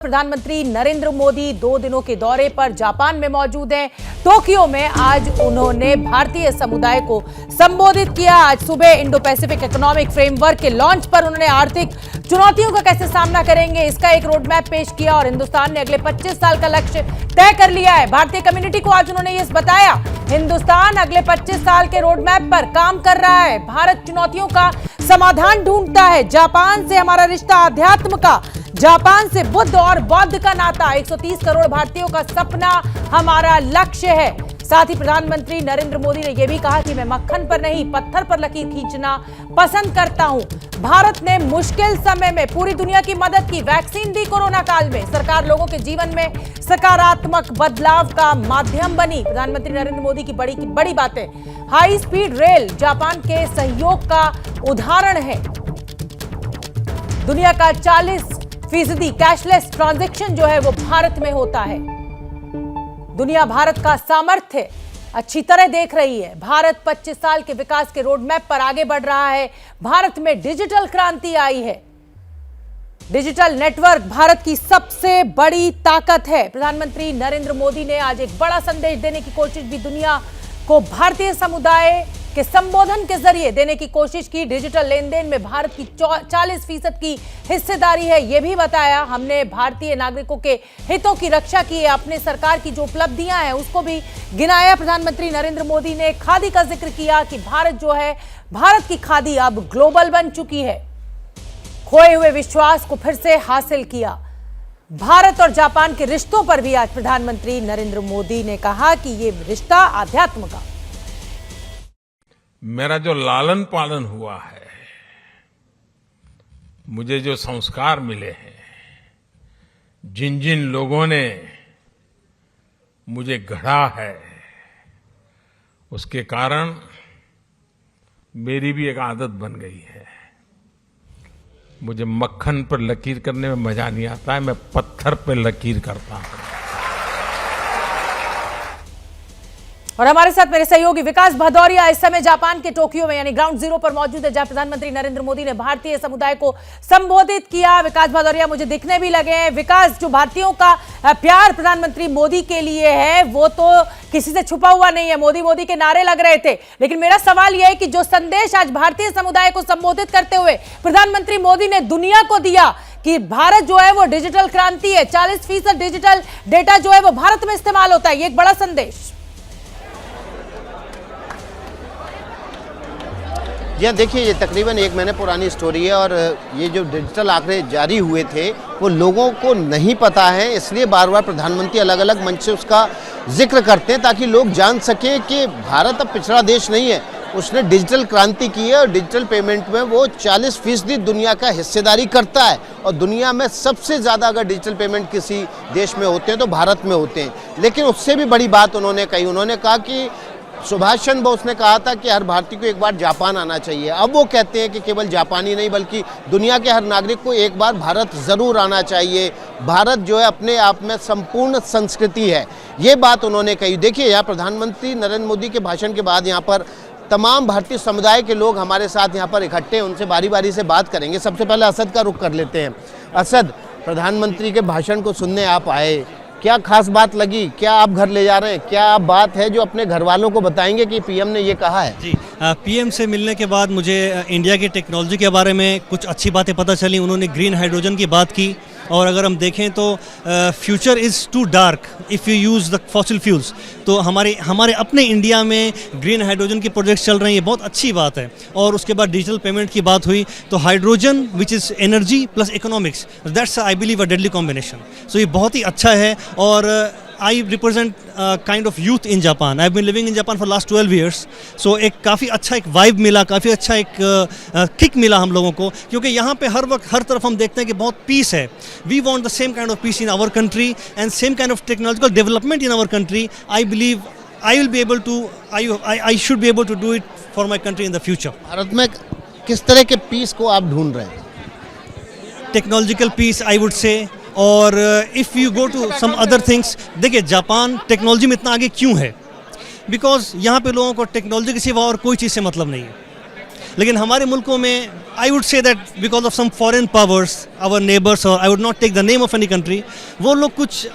प्रधानमंत्री नरेंद्र मोदी 2 दिनों के दौरे पर जापान में मौजूद हैं। टोक्यो में आज उन्होंने भारतीय समुदाय को संबोधित किया। आज सुबह इंडो पैसिफिक इकोनॉमिक फ्रेमवर्क के लॉन्च पर उन्होंने आर्थिक चुनौतियों का कैसे सामना करेंगे इसका एक रोड मैप पेश किया और हिंदुस्तान ने अगले 25 साल का लक्ष्य तय कर लिया है। भारतीय कम्युनिटी को आज उन्होंने ये बताया, हिंदुस्तान अगले 25 साल के रोड मैप पर काम कर रहा है। भारत चुनौतियों का समाधान ढूंढता है। जापान से हमारा रिश्ता अध्यात्म का, जापान से बुद्ध और बौद्ध का नाता, 130 करोड़ भारतीयों का सपना हमारा लक्ष्य है। साथ ही प्रधानमंत्री नरेंद्र मोदी ने यह भी कहा कि मैं मक्खन पर नहीं पत्थर पर लकीर खींचना पसंद करता हूं। भारत ने मुश्किल समय में पूरी दुनिया की मदद की, वैक्सीन दी कोरोना काल में। सरकार लोगों के जीवन में सकारात्मक बदलाव का माध्यम बनी। प्रधानमंत्री नरेंद्र मोदी की बड़ी बातें, हाई स्पीड रेल जापान के सहयोग का उदाहरण है। दुनिया का 40% कैशलेस ट्रांजैक्शन जो है वो भारत में होता है। दुनिया भारत का सामर्थ्य अच्छी तरह देख रही है। भारत 25 साल के विकास के रोड मैप पर आगे बढ़ रहा है। भारत में डिजिटल क्रांति आई है। डिजिटल नेटवर्क भारत की सबसे बड़ी ताकत है। प्रधानमंत्री नरेंद्र मोदी ने आज एक बड़ा संदेश देने की कोशिश भी दुनिया को भारतीय समुदाय के संबोधन के जरिए देने की कोशिश की। डिजिटल लेन देन में भारत की 40% की हिस्सेदारी है, यह भी बताया। हमने भारतीय नागरिकों के हितों की रक्षा की है। अपने सरकार की जो उपलब्धियां हैं उसको भी गिनाया। प्रधानमंत्री नरेंद्र मोदी ने खादी का जिक्र किया कि भारत जो है, भारत की खादी अब ग्लोबल बन चुकी है। खोए हुए विश्वास को फिर से हासिल किया। भारत और जापान के रिश्तों पर भी आज प्रधानमंत्री नरेंद्र मोदी ने कहा कि ये रिश्ता आध्यात्म का, मेरा जो लालन पालन हुआ है, मुझे जो संस्कार मिले हैं, जिन जिन लोगों ने मुझे गढ़ा है, उसके कारण मेरी भी एक आदत बन गई है। मुझे मक्खन पर लकीर करने में मजा नहीं आता है, मैं पत्थर पर लकीर करता हूं। और हमारे साथ मेरे सहयोगी विकास भदौरिया इस समय जापान के टोक्यो में यानी ग्राउंड जीरो पर मौजूद है, जहां प्रधानमंत्री नरेंद्र मोदी ने भारतीय समुदाय को संबोधित किया। विकास भदौरिया मुझे दिखने भी लगे हैं। विकास, जो भारतीयों का प्यार प्रधानमंत्री मोदी के लिए है वो तो किसी से छुपा हुआ नहीं है। मोदी मोदी के नारे लग रहे थे, लेकिन मेरा सवाल यह है कि जो संदेश आज भारतीय समुदाय को संबोधित करते हुए प्रधानमंत्री मोदी ने दुनिया को दिया कि भारत जो है वो डिजिटल क्रांति है, 40% डिजिटल डेटा जो है वो भारत में इस्तेमाल होता है, ये एक बड़ा संदेश। जी देखिए, ये तकरीबन 1 महीने पुरानी स्टोरी है और ये जो डिजिटल आंकड़े जारी हुए थे वो लोगों को नहीं पता है, इसलिए बार बार प्रधानमंत्री अलग अलग मंच से उसका जिक्र करते हैं ताकि लोग जान सकें कि भारत अब पिछड़ा देश नहीं है। उसने डिजिटल क्रांति की है और डिजिटल पेमेंट में वो 40% दुनिया का हिस्सेदारी करता है और दुनिया में सबसे ज़्यादा अगर डिजिटल पेमेंट किसी देश में होते हैं तो भारत में होते हैं। लेकिन उससे भी बड़ी बात उन्होंने कही, उन्होंने कहा कि सुभाष चंद्र बोस ने कहा था कि हर भारतीय को एक बार जापान आना चाहिए। अब वो कहते हैं कि केवल जापानी नहीं बल्कि दुनिया के हर नागरिक को एक बार भारत ज़रूर आना चाहिए। भारत जो है अपने आप में संपूर्ण संस्कृति है, ये बात उन्होंने कही। देखिए, यहाँ प्रधानमंत्री नरेंद्र मोदी के भाषण के बाद यहाँ पर तमाम भारतीय समुदाय के लोग हमारे साथ यहाँ पर इकट्ठे हैं, उनसे बारी बारी से बात करेंगे। सबसे पहले असद का रुख कर लेते हैं। असद, प्रधानमंत्री के भाषण को सुनने आप आए, क्या खास बात लगी? क्या आप घर ले जा रहे हैं? क्या आप बात है जो अपने घर वालों को बताएंगे कि पीएम ने ये कहा है? जी, पीएम से मिलने के बाद मुझे इंडिया की टेक्नोलॉजी के बारे में कुछ अच्छी बातें पता चली। उन्होंने ग्रीन हाइड्रोजन की बात की और अगर हम देखें तो future is too dark if you use the fossil fuels. तो हमारे अपने इंडिया में ग्रीन हाइड्रोजन के प्रोजेक्ट्स चल रहे हैं, ये बहुत अच्छी बात है। और उसके बाद डिजिटल पेमेंट की बात हुई तो hydrogen which is energy plus economics, that's I believe a deadly combination. So ये बहुत ही अच्छा है और I represent kind of youth in Japan. I've been living in Japan for last 12 years. So एक काफ़ी अच्छा एक वाइब मिला, काफ़ी अच्छा एक किक मिला हम लोगों को, क्योंकि यहाँ पे हर वक्त हर तरफ हम देखते हैं कि बहुत पीस है। We want the same kind of peace in our country and same kind of technological development in our country. I believe I will be able to, I should be able to do it for my country in the future. Bharat में किस तरह के piece को आप ढूंढ रहे हैं? Technological peace I would say. और if you go to some other things, देखिए जापान टेक्नोलॉजी में इतना आगे क्यों है? बिकॉज यहाँ पे लोगों को टेक्नोलॉजी के सिवा और कोई चीज़ से मतलब नहीं है। लेकिन हमारे मुल्कों में I would say that because of some foreign powers, our neighbours, और I would not take the name of any country, वो लोग कुछ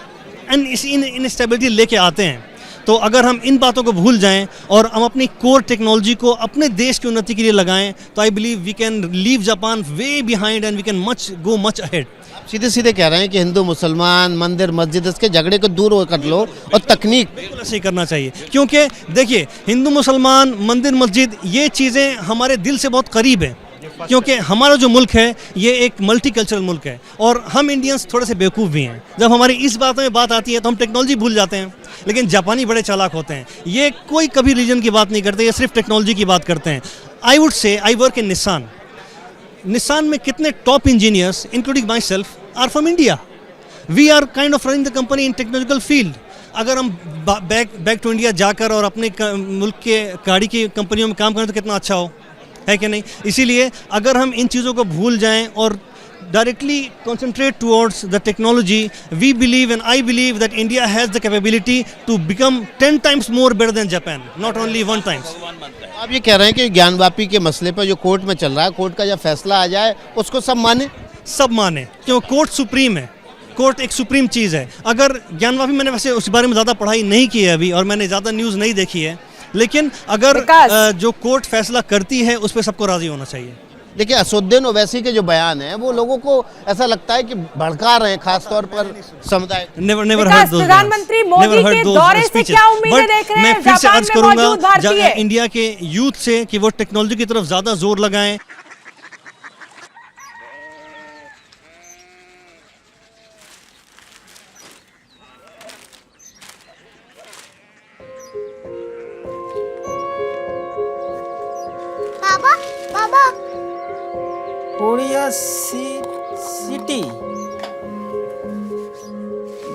इनस्टेबिलिटी लेके आते हैं। तो अगर हम इन बातों को भूल जाएं और हम अपनी कोर टेक्नोलॉजी को अपने देश की उन्नति के लिए लगाएं, तो I believe we can leave Japan way behind and we can go much ahead. सीधे सीधे कह रहे हैं कि हिंदू मुसलमान, मंदिर मस्जिद, इसके झगड़े को दूर कर लो और तकनीक बिल्कुल ऐसे ही करना चाहिए, क्योंकि देखिए हिंदू मुसलमान, मंदिर मस्जिद, ये चीज़ें हमारे दिल से बहुत करीब हैं, क्योंकि हमारा जो मुल्क है ये एक मल्टी कल्चरल मुल्क है और हम इंडियंस थोड़े से बेवकूफ़ भी हैं। जब हमारी इस बात में बात आती है तो हम टेक्नोलॉजी भूल जाते हैं, लेकिन जापानी बड़े चालाक होते हैं, ये कोई कभी रीजन की बात नहीं करते, ये सिर्फ टेक्नोलॉजी की बात करते हैं। आई वुड से आई वर्क इन निसान में कितने top engineers including myself are from India. We are kind of running the company in technological field. अगर हम बैक टू इंडिया जाकर और अपने मुल्क के गाड़ी की कंपनियों में काम करें तो कितना अच्छा हो, है कि नहीं। इसीलिए अगर हम इन चीज़ों को भूल जाएं और directly concentrate towards the technology, we believe and I believe that India has the capability to become 10 times more better than Japan, not only 1 times. आप ये कह रहे हैं कि ज्ञानवापी के मसले पर जो कोर्ट में चल रहा है, कोर्ट का जब फैसला आ जाए उसको सब माने? सब माने, क्यों कोर्ट सुप्रीम है, कोर्ट एक सुप्रीम चीज़ है। अगर ज्ञानवापी, मैंने वैसे उस बारे में ज़्यादा पढ़ाई नहीं की है अभी और मैंने ज़्यादा न्यूज़ नहीं देखी है, लेकिन अगर जो कोर्ट फैसला करती है उस पर सबको राज़ी होना चाहिए। देखिए असदुद्दीन ओवैसी के जो बयान हैं वो लोगों को ऐसा लगता है कि भड़का रहे हैं, खासतौर पर समुदाय। प्रधानमंत्री मोदी के दौरे से क्या उम्मीदें देख रहे हैं? मैं फिर से अर्ज करूंगा इंडिया के यूथ से कि वो टेक्नोलॉजी की तरफ ज्यादा जोर लगाएं। बाबा बाबा कोरिया सिटी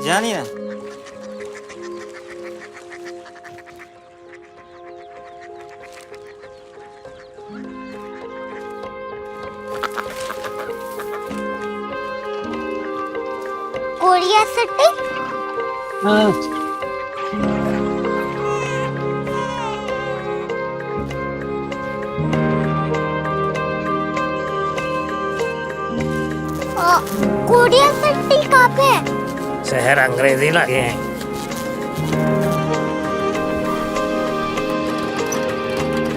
जानी ना। Korea city? हाँ। कोरिया सिटी कहाँ पे है? शहर अंग्रेजी लगे हैं।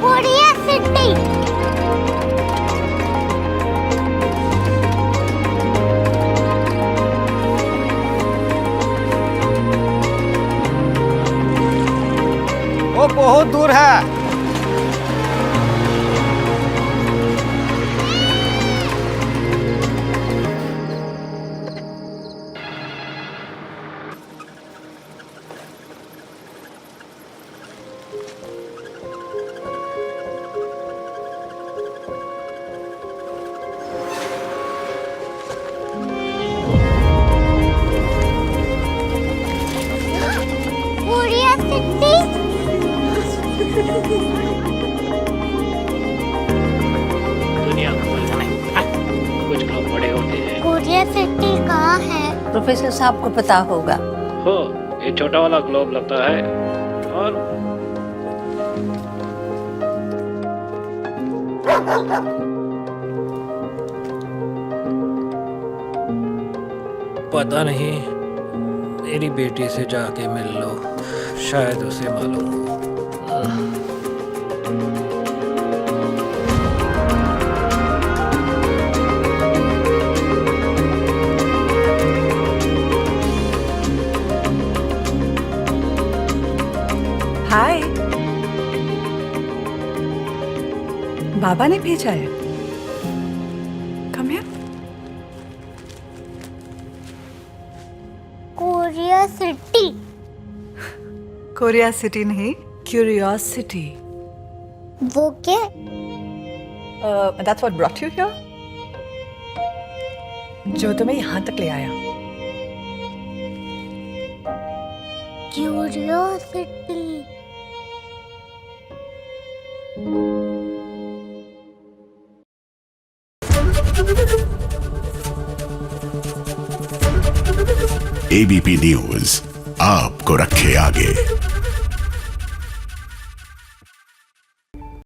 Korea city. वो बहुत दूर है। Korea city. दुनिया को बोलना नहीं, कुछ लोग बड़े होते हैं। कोरिया सिटी कहाँ है? प्रोफेसर साहब को पता होगा। हो, ये छोटा वाला ग्लोब लगता है और पता नहीं, मेरी बेटी से जाके मिल लो, शायद उसे मालूम हो। हाय, बाबा ने भेजा है। Come here. Korea city. Korea city नहीं, क्यूरियोसिटी। वो क्या? That's what brought you here, जो तुम्हें यहाँ तक ले आया। क्यूरियोसिटी। एबीपी न्यूज आपको रखे आगे।